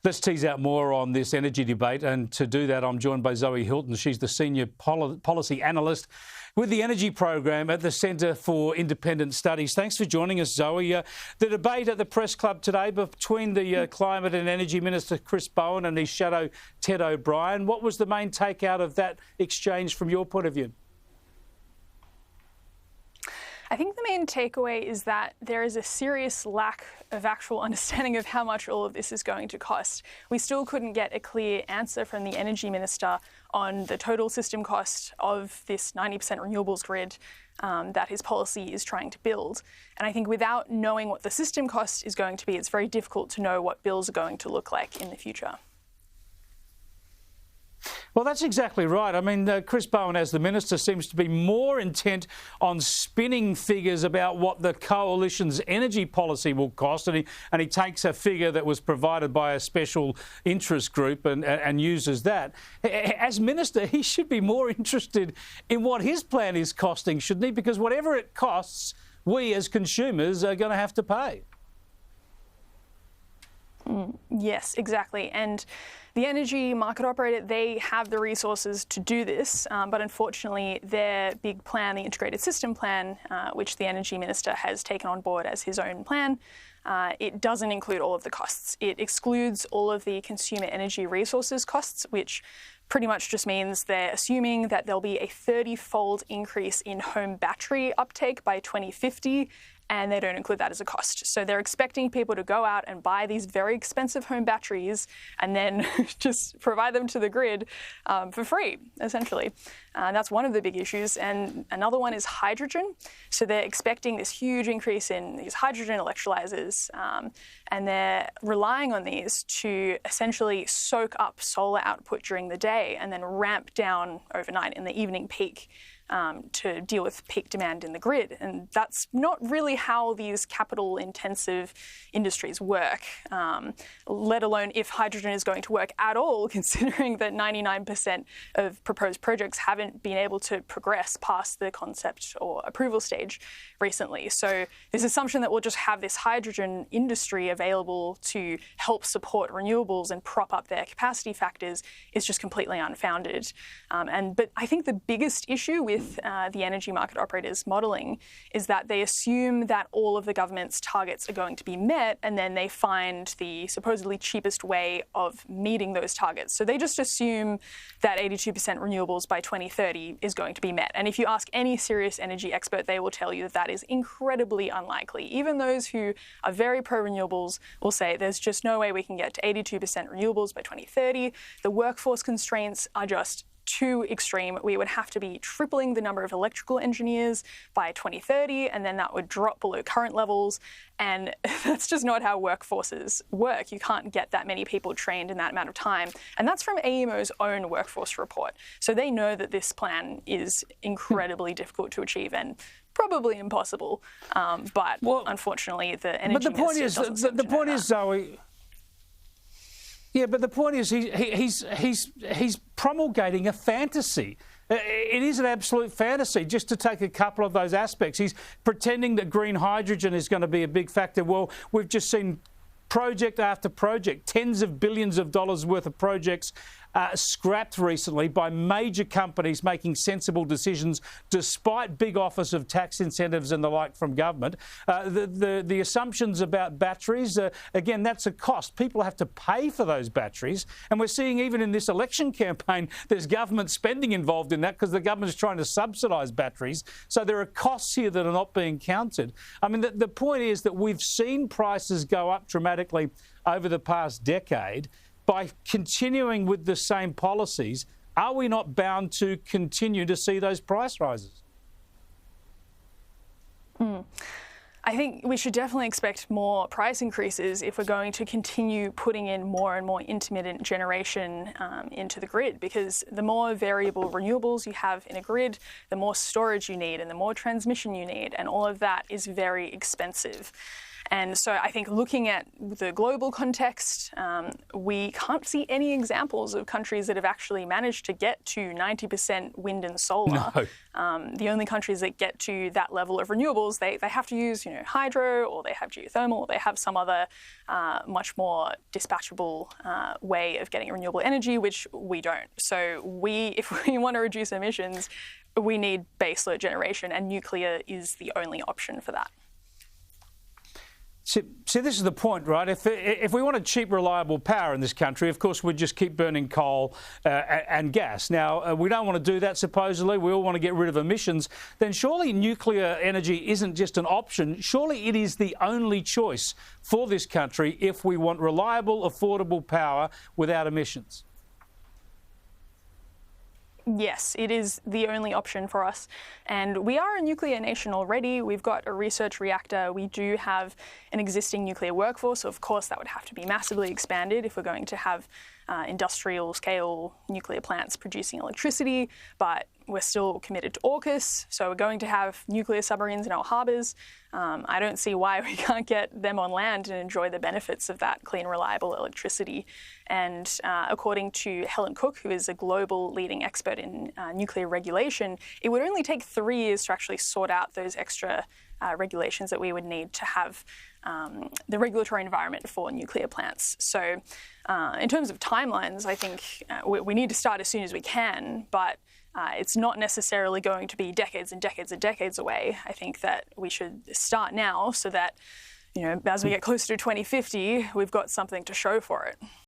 Let's tease out more on this energy debate, and to do that I'm joined by Zoe Hilton. She's the Senior Policy Analyst with the Energy Program at the Centre for Independent Studies. Thanks for joining us, Zoe. The debate at the Press Club today between the Climate and Energy Minister Chris Bowen and his shadow Ted O'Brien, what was the main takeout of that exchange from your point of view? I think the main takeaway is that there is a serious lack of actual understanding of how much all of this is going to cost. We still couldn't get a clear answer from the Energy Minister on the total system cost of this 90% renewables grid that his policy is trying to build. And I think without knowing what the system cost is going to be, it's very difficult to know what bills are going to look like in the future. Well, that's exactly right. I mean, Chris Bowen, as the Minister, seems to be more intent on spinning figures about what the Coalition's energy policy will cost, and he takes a figure that was provided by a special interest group and uses that. As Minister, he should be more interested in what his plan is costing, shouldn't he? Because whatever it costs, we as consumers are going to have to pay. Yes, exactly. And the energy market operator, they have the resources to do this, but unfortunately their big plan, the integrated system plan, which the Energy Minister has taken on board as his own plan, it doesn't include all of the costs. It excludes all of the consumer energy resources costs, which pretty much just means they're assuming that there'll be a 30-fold increase in home battery uptake by 2050, and they don't include that as a cost. So they're expecting people to go out and buy these very expensive home batteries and then just provide them to the grid for free, essentially. That's one of the big issues. And another one is hydrogen. So they're expecting this huge increase in these hydrogen electrolyzers, and they're relying on these to essentially soak up solar output during the day and then ramp down overnight in the evening peak. To deal with peak demand in the grid. And that's not really how these capital-intensive industries work, let alone if hydrogen is going to work at all, considering that 99% of proposed projects haven't been able to progress past the concept or approval stage recently. So this assumption that we'll just have this hydrogen industry available to help support renewables and prop up their capacity factors is just completely unfounded. But I think the biggest issue with the energy market operators modelling is that they assume that all of the government's targets are going to be met, and then they find the supposedly cheapest way of meeting those targets. So they just assume that 82% renewables by 2030 is going to be met. And if you ask any serious energy expert, they will tell you that that is incredibly unlikely. Even those who are very pro-renewables will say there's just no way we can get to 82% renewables by 2030. The workforce constraints are just too extreme. We would have to be tripling the number of electrical engineers by 2030, and then that would drop below current levels. And that's just not how workforces work. You can't get that many people trained in that amount of time. And that's from AEMO's own workforce report. So they know that this plan is incredibly difficult to achieve and probably impossible. But unfortunately, the energy minister doesn't the point is, Zoe. Yeah, but the point is he's promulgating a fantasy. It is an absolute fantasy, just to take a couple of those aspects. He's pretending that green hydrogen is going to be a big factor. Well, we've just seen project after project, tens of billions of dollars worth of projects scrapped recently by major companies making sensible decisions despite big offers of tax incentives and the like from government. The assumptions about batteries, again, that's a cost. People have to pay for those batteries. And we're seeing even in this election campaign, there's government spending involved in that because the government is trying to subsidise batteries. So there are costs here that are not being counted. I mean, the point is that we've seen prices go up dramatically over the past decade. By continuing with the same policies, are we not bound to continue to see those price rises? I think we should definitely expect more price increases if we're going to continue putting in more and more intermittent generation into the grid, because the more variable renewables you have in a grid, the more storage you need and the more transmission you need, and all of that is very expensive. And so I think looking at the global context, we can't see any examples of countries that have actually managed to get to 90% wind and solar. No. The only countries that get to that level of renewables, they have to use hydro, or they have geothermal, or they have some other much more dispatchable way of getting renewable energy, which we don't. So if we want to reduce emissions, we need baseload generation, and nuclear is the only option for that. See, this is the point, right? If we wanted cheap, reliable power in this country, of course, we'd just keep burning coal and gas. Now, we don't want to do that, supposedly. We all want to get rid of emissions. Then surely nuclear energy isn't just an option. Surely it is the only choice for this country if we want reliable, affordable power without emissions. Yes, it is the only option for us. And we are a nuclear nation already. We've got a research reactor. We do have an existing nuclear workforce. So of course, that would have to be massively expanded if we're going to have industrial scale nuclear plants producing electricity. But we're still committed to AUKUS. So we're going to have nuclear submarines in our harbours. I don't see why we can't get them on land and enjoy the benefits of that clean, reliable electricity. And according to Helen Cook, who is a global leading expert in nuclear regulation, it would only take 3 years to actually sort out those extra regulations that we would need to have the regulatory environment for nuclear plants. So in terms of timelines, I think we need to start as soon as we can, but it's not necessarily going to be decades and decades and decades away. I think that we should start now so that, as we get closer to 2050, we've got something to show for it.